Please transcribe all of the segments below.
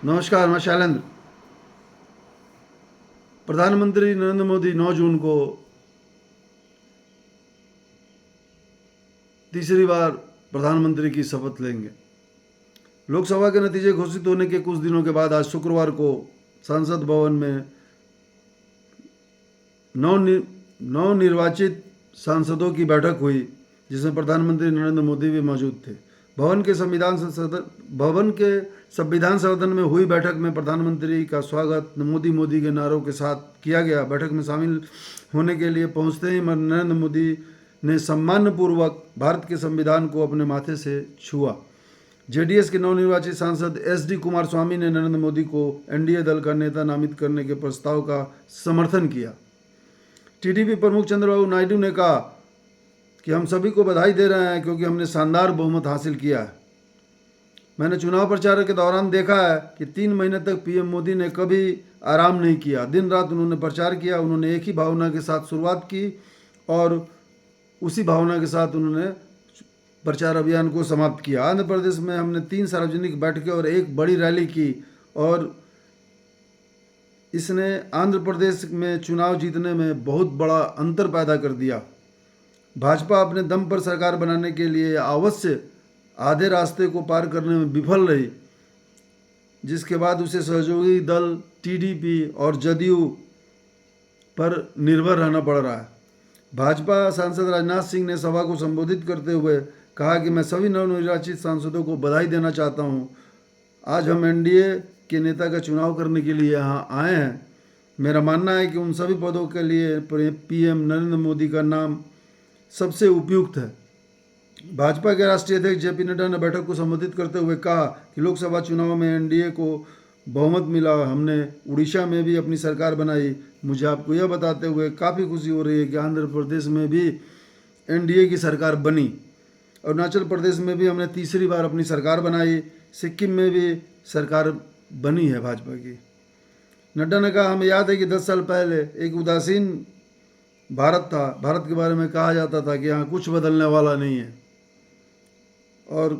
नमस्कार, मैं शैलेंद्र। प्रधानमंत्री नरेंद्र मोदी 9 जून को तीसरी बार प्रधानमंत्री की शपथ लेंगे। लोकसभा के नतीजे घोषित होने के कुछ दिनों के बाद आज शुक्रवार को संसद भवन में नवनिर्वाचित सांसदों की बैठक हुई, जिसमें प्रधानमंत्री नरेंद्र मोदी भी मौजूद थे। भवन के संविधान सदन में हुई बैठक में प्रधानमंत्री का स्वागत मोदी मोदी के नारों के साथ किया गया। बैठक में शामिल होने के लिए पहुंचते ही नरेंद्र मोदी ने सम्मानपूर्वक भारत के संविधान को अपने माथे से छुआ। जेडीएस के नवनिर्वाचित सांसद एसडी कुमार स्वामी ने नरेंद्र मोदी को एनडीए दल का नेता नामित करने के प्रस्ताव का समर्थन किया। टीडीपी प्रमुख चंद्रबाबू नायडू ने कहा कि हम सभी को बधाई दे रहे हैं क्योंकि हमने शानदार बहुमत हासिल किया है। मैंने चुनाव प्रचार के दौरान देखा है कि 3 महीने तक पीएम मोदी ने कभी आराम नहीं किया। दिन रात उन्होंने प्रचार किया। उन्होंने एक ही भावना के साथ शुरुआत की और उसी भावना के साथ उन्होंने प्रचार अभियान को समाप्त किया। आंध्र प्रदेश में हमने 3 सार्वजनिक बैठकें और एक बड़ी रैली की और इसने आंध्र प्रदेश में चुनाव जीतने में बहुत बड़ा अंतर पैदा कर दिया। भाजपा अपने दम पर सरकार बनाने के लिए अवश्य आधे रास्ते को पार करने में विफल रही, जिसके बाद उसे सहयोगी दल टीडीपी और जदयू पर निर्भर रहना पड़ रहा है। भाजपा सांसद राजनाथ सिंह ने सभा को संबोधित करते हुए कहा कि मैं सभी नवनिर्वाचित सांसदों को बधाई देना चाहता हूं। आज हम एनडीए के नेता का चुनाव करने के लिए यहाँ आए हैं। मेरा मानना है कि उन सभी पदों के लिए पीएम नरेंद्र मोदी का नाम सबसे उपयुक्त है। भाजपा के राष्ट्रीय अध्यक्ष जेपी नड्डा ने बैठक को संबोधित करते हुए कहा कि लोकसभा चुनाव में एनडीए को बहुमत मिला। हमने उड़ीसा में भी अपनी सरकार बनाई। मुझे आपको यह बताते हुए काफ़ी खुशी हो रही है कि आंध्र प्रदेश में भी एनडीए की सरकार बनी। अरुणाचल प्रदेश में भी हमने तीसरी बार अपनी सरकार बनाई। सिक्किम में भी सरकार बनी है भाजपा की। नड्डा ने कहा, हमें याद है कि 10 साल पहले एक उदासीन भारत था। भारत के बारे में कहा जाता था कि यहाँ कुछ बदलने वाला नहीं है और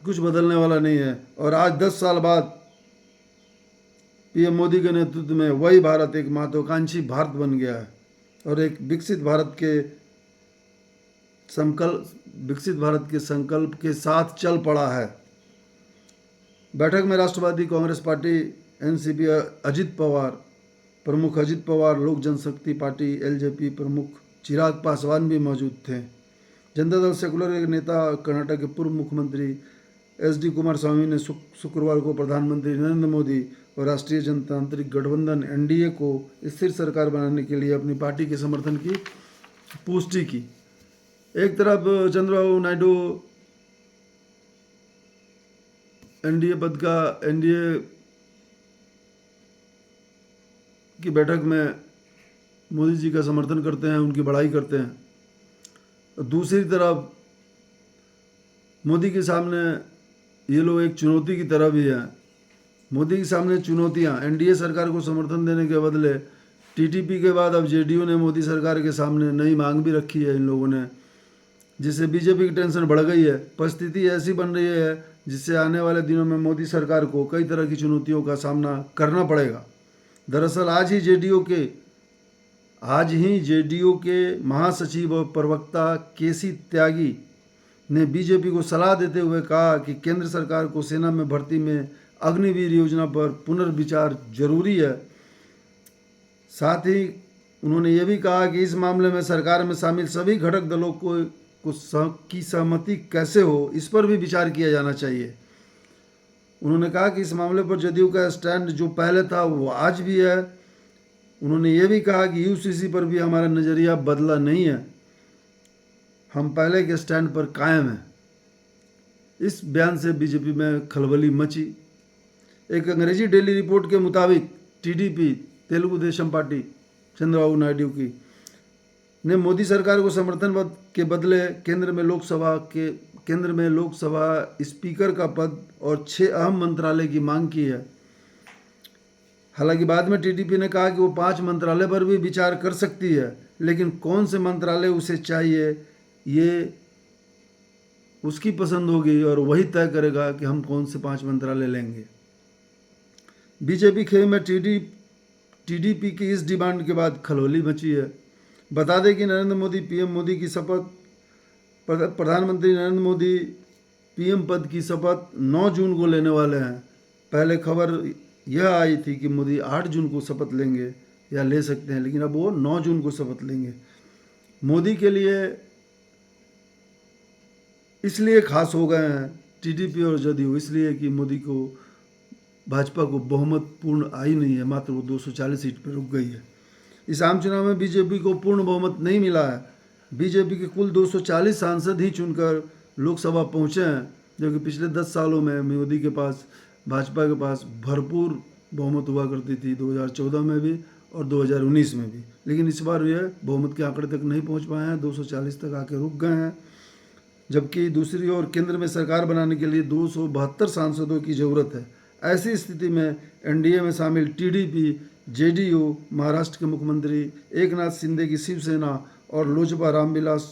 कुछ बदलने वाला नहीं है। और आज 10 साल बाद पीएम मोदी के नेतृत्व में वही भारत एक महत्वाकांक्षी भारत बन गया है और एक विकसित भारत के संकल्प के साथ चल पड़ा है। बैठक में राष्ट्रवादी कांग्रेस पार्टी एनसीपी प्रमुख अजित पवार, लोक जनशक्ति पार्टी एलजेपी प्रमुख चिराग पासवान भी मौजूद थे। जनता दल सेकुलर के नेता कर्नाटक के पूर्व मुख्यमंत्री एसडी कुमार स्वामी ने शुक्रवार को प्रधानमंत्री नरेंद्र मोदी और राष्ट्रीय जनतांत्रिक गठबंधन एनडीए को स्थिर सरकार बनाने के लिए अपनी पार्टी के समर्थन की पुष्टि की। एक तरफ चंद्रबाबू नायडू एनडीए की बैठक में मोदी जी का समर्थन करते हैं, उनकी बड़ाई करते हैं। दूसरी तरफ मोदी के सामने ये लोग एक चुनौती की तरह भी है। मोदी के सामने चुनौतियां, एनडीए सरकार को समर्थन देने के बदले टीटीपी के बाद अब जेडीयू ने मोदी सरकार के सामने नई मांग भी रखी है इन लोगों ने, जिससे बीजेपी की टेंशन बढ़ गई है। परिस्थिति ऐसी बन रही है जिससे आने वाले दिनों में मोदी सरकार को कई तरह की चुनौतियों का सामना करना पड़ेगा। दरअसल आज ही जेडीयू के महासचिव और प्रवक्ता केसी त्यागी ने बीजेपी को सलाह देते हुए कहा कि केंद्र सरकार को सेना में भर्ती में अग्निवीर योजना पर पुनर्विचार जरूरी है। साथ ही उन्होंने ये भी कहा कि इस मामले में सरकार में शामिल सभी घटक दलों की सहमति कैसे हो, इस पर भी विचार किया जाना चाहिए। उन्होंने कहा कि इस मामले पर जदयू का स्टैंड जो पहले था वो आज भी है। उन्होंने ये भी कहा कि यूसीसी पर भी हमारा नज़रिया बदला नहीं है, हम पहले के स्टैंड पर कायम हैं। इस बयान से बीजेपी में खलबली मची। एक अंग्रेजी डेली रिपोर्ट के मुताबिक टीडीपी तेलुगु देशम पार्टी चंद्रबाबू नायडू की ने मोदी सरकार को समर्थन के बदले केंद्र में लोकसभा स्पीकर का पद और 6 अहम मंत्रालय की मांग की है। हालांकि बाद में टीडीपी ने कहा कि वो 5 मंत्रालय पर भी विचार कर सकती है, लेकिन कौन से मंत्रालय उसे चाहिए ये उसकी पसंद होगी और वही तय करेगा कि हम कौन से 5 मंत्रालय लेंगे। बीजेपी खेमे में टीडीपी की इस डिमांड के बाद खलबली मची है। बता दें कि नरेंद्र मोदी पीएम मोदी की शपथ प्रधानमंत्री नरेंद्र मोदी पीएम पद की शपथ 9 जून को लेने वाले हैं। पहले खबर यह आई थी कि मोदी 8 जून को शपथ लेंगे या ले सकते हैं, लेकिन अब वो 9 जून को शपथ लेंगे। मोदी के लिए इसलिए खास हो गए हैं टीडीपी और जदयू, इसलिए कि मोदी को भाजपा को बहुमत पूर्ण आई नहीं है, मात्र वो 240 सीट पर रुक गई है। इस आम चुनाव में बीजेपी को पूर्ण बहुमत नहीं मिला है। बीजेपी के कुल 240 सांसद ही चुनकर लोकसभा पहुंचे हैं, जो कि पिछले 10 सालों में मोदी के पास भाजपा के पास भरपूर बहुमत हुआ करती थी, 2014 में भी और 2019 में भी। लेकिन इस बार यह बहुमत के आंकड़े तक नहीं पहुंच पाए हैं, 240 तक आके रुक गए हैं। जबकि दूसरी ओर केंद्र में सरकार बनाने के लिए 272 सांसदों की ज़रूरत है। ऐसी स्थिति में एनडीए में शामिल टीडीपी, जेडीयू, महाराष्ट्र के मुख्यमंत्री एकनाथ शिंदे की शिवसेना और लोजपा रामविलास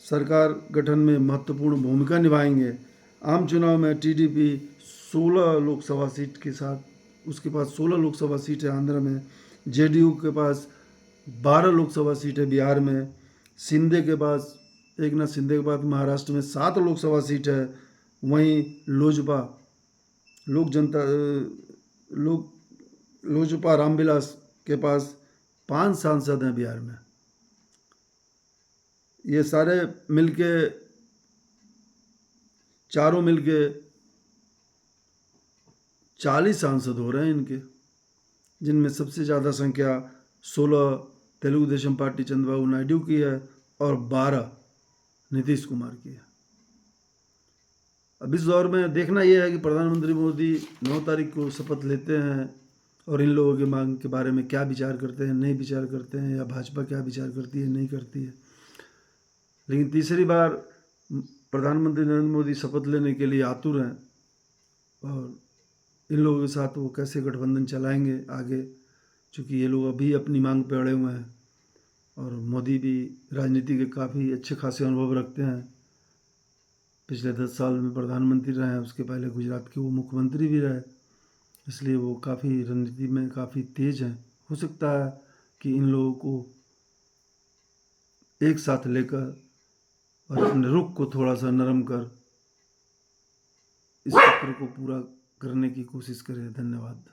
सरकार गठन में महत्वपूर्ण भूमिका निभाएंगे। आम चुनाव में टीडीपी 16 लोकसभा सीट के साथ, उसके पास 16 लोकसभा सीट है आंध्र में, जेडीयू के पास 12 लोकसभा सीट है बिहार में, शिंदे के पास एकनाथ शिंदे के बाद महाराष्ट्र में 7 लोकसभा सीट है। वहीं लोजपा रामविलास के पास 5 सांसद हैं बिहार में। ये सारे मिलके, चारों मिलके 40 सांसद हो रहे हैं इनके, जिनमें सबसे ज़्यादा संख्या 16 तेलुगु देशम पार्टी चंद्रबाबू नायडू की है और 12 नीतीश कुमार की है। अब इस दौर में देखना यह है कि प्रधानमंत्री मोदी 9 तारीख को शपथ लेते हैं और इन लोगों की मांग के बारे में क्या विचार करते हैं, नहीं विचार करते हैं, या भाजपा क्या विचार करती है, नहीं करती है। लेकिन तीसरी बार प्रधानमंत्री नरेंद्र मोदी शपथ लेने के लिए आतुर हैं और इन लोगों के साथ वो कैसे गठबंधन चलाएंगे आगे, चूँकि ये लोग अभी अपनी मांग पे अड़े हुए हैं और मोदी भी राजनीति के काफ़ी अच्छे खासे अनुभव रखते हैं। पिछले 10 साल में प्रधानमंत्री रहे हैं, उसके पहले गुजरात के वो मुख्यमंत्री भी रहे, इसलिए वो काफ़ी रणनीति में काफ़ी तेज हैं। हो सकता है कि इन लोगों को एक साथ लेकर और अपने रुख को थोड़ा सा नरम कर इस चक्र को पूरा करने की कोशिश करें। धन्यवाद।